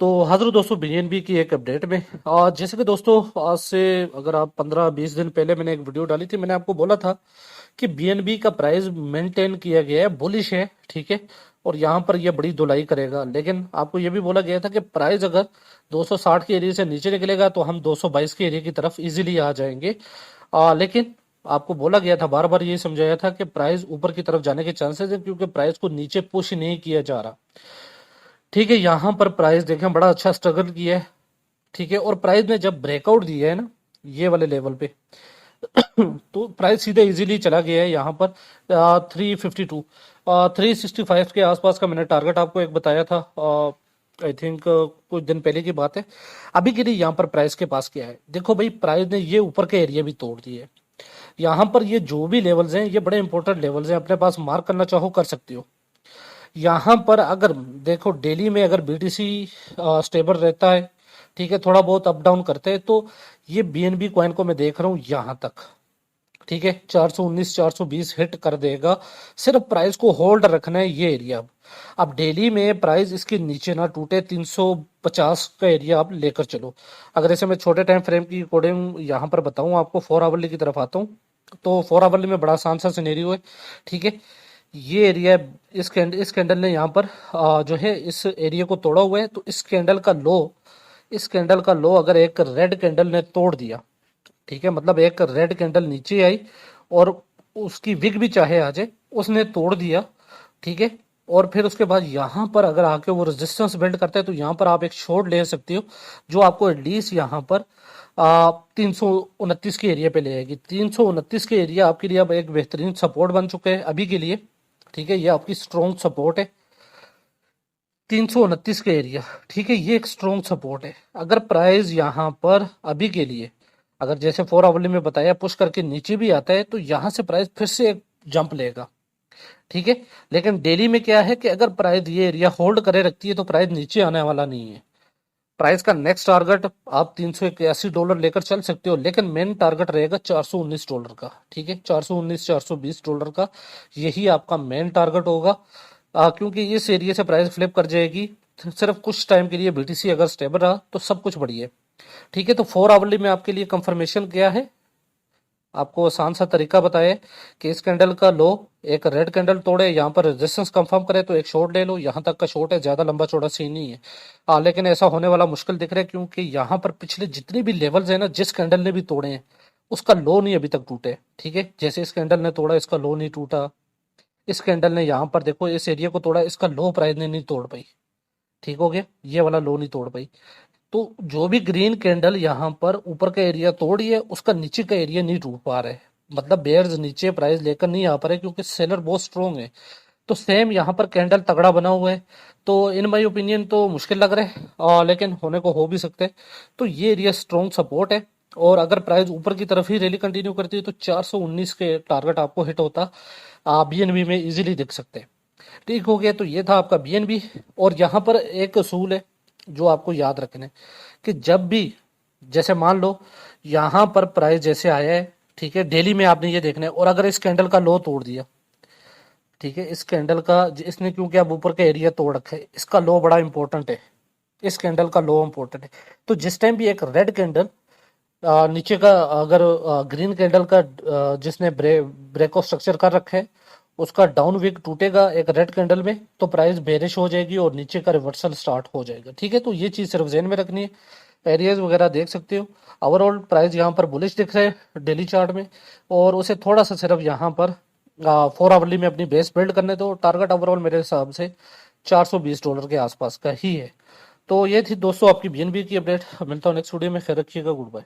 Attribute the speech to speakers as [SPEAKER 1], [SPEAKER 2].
[SPEAKER 1] तो हाजिर हूं दोस्तों बीएनबी की एक अपडेट में। आज जैसे कि दोस्तों आज से अगर आप 15-20 दिन पहले मैंने एक वीडियो डाली थी। मैंने आपको बोला था कि बीएनबी का प्राइस मेंटेन किया गया है, बुलिश है, ठीक है। और यहाँ पर ये बड़ी धुलाई करेगा, लेकिन आपको ये भी बोला गया था कि प्राइस अगर 260 के एरिया से नीचे निकलेगा तो हम 222 के एरिया की तरफ इजीली आ जाएंगे। लेकिन आपको बोला गया था, बार बार ये समझाया था कि प्राइस ऊपर की तरफ जाने के चांसेस है, क्योंकि प्राइस को नीचे पुश नहीं किया जा रहा, ठीक है। यहाँ पर प्राइस देखें बड़ा अच्छा स्ट्रगल किया है, ठीक है। और प्राइस ने जब ब्रेकआउट दिया है ना ये वाले लेवल पे तो प्राइस सीधे इजीली चला गया है यहाँ पर 352 365 के आसपास का मैंने टारगेट आपको एक बताया था। आई थिंक कुछ दिन पहले की बात है। अभी के लिए यहाँ पर प्राइस के पास क्या है, देखो भाई, प्राइस ने ये ऊपर के एरिया भी तोड़ दिए। यहाँ पर ये जो भी लेवल्स हैं ये बड़े इंपॉर्टेंट लेवल्स हैं, अपने पास मार्क करना चाहो कर सकते हो। यहाँ पर अगर देखो डेली में अगर बीटीसी स्टेबल रहता है, ठीक है, थोड़ा बहुत अप डाउन करते हैं, तो ये बीएनबी कॉइन को मैं देख रहा हूँ यहाँ तक, ठीक है, 419 420 हिट कर देगा। सिर्फ प्राइस को होल्ड रखना है ये एरिया। अब डेली में प्राइस इसके नीचे ना टूटे, 350 का एरिया आप लेकर चलो। अगर ऐसे मैं छोटे टाइम फ्रेम की अकॉर्डिंग यहाँ पर बताऊँ आपको, 4 आवरली की तरफ आता हूँ, तो 4 आवरली में बड़ा आसान सा सिनेरियो है, ठीक है। ये एरिया, इस कैंडल ने यहाँ पर जो है इस एरिया को तोड़ा हुआ है। तो इस कैंडल का लो अगर एक रेड कैंडल ने तोड़ दिया, ठीक है, मतलब एक रेड कैंडल नीचे आई और उसकी विग भी चाहे आ जाए, उसने तोड़ दिया, ठीक है। और फिर उसके बाद यहाँ पर अगर आके वो रेजिस्टेंस बिल्ड करता है तो यहाँ पर आप एक शॉर्ट ले सकते हो, जो आपको एटलीस्ट यहाँ पर 329 के एरिया पे ले आएगी। 329 के एरिया आपके लिए अब एक बेहतरीन सपोर्ट बन चुके हैं अभी के लिए, ठीक है। ये आपकी स्ट्रॉन्ग सपोर्ट है, 329 का एरिया, ठीक है, ये एक स्ट्रॉन्ग सपोर्ट है। अगर प्राइस यहाँ पर अभी के लिए अगर जैसे 4 आवरली में बताया पुश करके नीचे भी आता है तो यहाँ से प्राइस फिर से एक जंप लेगा, ठीक है। लेकिन डेली में क्या है कि अगर प्राइस ये एरिया होल्ड करे रखती है तो प्राइस नीचे आने वाला नहीं है। प्राइस का नेक्स्ट टारगेट आप $381 लेकर चल सकते हो, लेकिन मेन टारगेट रहेगा $419 का, ठीक है, 419 $420 का, यही आपका मेन टारगेट होगा। क्योंकि इस एरिया से प्राइस फ्लिप कर जाएगी सिर्फ कुछ टाइम के लिए। बीटीसी अगर स्टेबल रहा तो सब कुछ बढ़िया है, ठीक है। तो 4 आवरली में आपके लिए कंफर्मेशन क्या है, आपको आसान सा तरीका बताया कि इस कैंडल का लो एक रेड कैंडल तोड़े, यहाँ पर रेजिस्टेंस कंफर्म करे तो एक शॉर्ट ले लो। यहाँ तक का शॉर्ट है, ज्यादा लंबा चौड़ा सीन नहीं है। लेकिन ऐसा होने वाला मुश्किल दिख रहा है, क्योंकि यहाँ पर पिछले जितने भी लेवल्स है ना, जिस कैंडल ने भी तोड़े हैं उसका लो नहीं अभी तक टूटे, ठीक है। जैसे इस कैंडल ने तोड़ा, इसका लो नहीं टूटा। इस कैंडल ने यहाँ पर देखो इस एरिया को तोड़ा, इसका लो प्राइस ने नहीं तोड़ पाई, ठीक हो गया, ये वाला लो नहीं तोड़ पाई। तो जो भी ग्रीन कैंडल यहाँ पर ऊपर का एरिया तोड़ी है उसका नीचे का एरिया नहीं टूट पा रहा है, मतलब बेयर्स नीचे प्राइस लेकर नहीं आ पा रहे, क्योंकि सेलर बहुत स्ट्रोंग है। तो सेम यहाँ पर कैंडल तगड़ा बना हुआ है। तो इन माय ओपिनियन तो मुश्किल लग रहा है, लेकिन होने को हो भी सकते हैं। तो ये एरिया स्ट्रॉन्ग सपोर्ट है। और अगर प्राइस ऊपर की तरफ ही रैली कंटिन्यू करती है तो 419 के टारगेट आपको हिट होता बीएनबी में इजीली दिख सकते हैं, ठीक हो गया। तो ये था आपका बीएनबी। और यहाँ पर एक असूल है जो आपको याद रखना है कि जब भी, जैसे मान लो यहाँ पर प्राइस जैसे आया है, ठीक है, डेली में आपने ये देखना है, और अगर इस कैंडल का लो तोड़ दिया, ठीक है, इस कैंडल का इसने, क्योंकि अब ऊपर का एरिया तोड़ रखा है, इसका लो बड़ा इंपॉर्टेंट है, इस कैंडल का लो इंपॉर्टेंट है। तो जिस टाइम भी एक रेड कैंडल नीचे का अगर ग्रीन कैंडल का जिसने ब्रेक ऑफ स्ट्रक्चर कर रखा है उसका डाउन विक टूटेगा एक रेड कैंडल में, तो प्राइस बेरिश हो जाएगी और नीचे का रिवर्सल स्टार्ट हो जाएगा, ठीक है। तो ये चीज सिर्फ ध्यान में रखनी है। एरियाज वगैरह देख सकते हो। ओवरऑल प्राइस यहाँ पर बुलिश दिख रहा है डेली चार्ट में, और उसे थोड़ा सा सिर्फ यहाँ पर 4 आवरली में अपनी बेस बिल्ड करने दो। टारगेट ओवरऑल मेरे हिसाब से $420 के आसपास का ही है। तो ये थी दोस्तों आपकी बीएनबी की अपडेट। मिलता हूँ नेक्स्ट वीडियो में, खैर रखिएगा, गुड बाय।